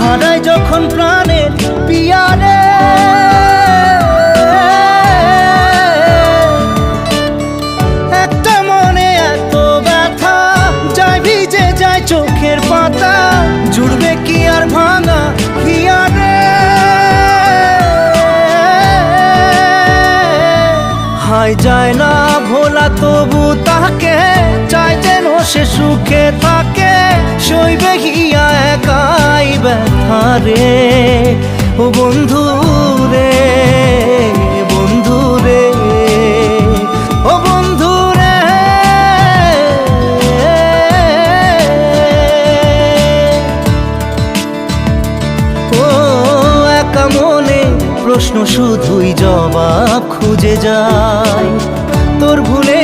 হারাই যখন প্রাণের পিয়ারে, একটা মনে এত ব্যথা, যায় ভিজে যায় চোখের পাতা, জুড়বে কি আর ভাঙা হিয়ারে। হায় যায় না ভোলা তবু তাকে, চাই যেন সে সুখে থাকে, সইবে হিয়া একাই ব্যথা রে। ও বন্ধু রে, বন্ধু রে, ও বন্ধু রে। ও একা মনে প্রশ্ন শুধুই জবাব খুঁজে যায়, তোর ভুলে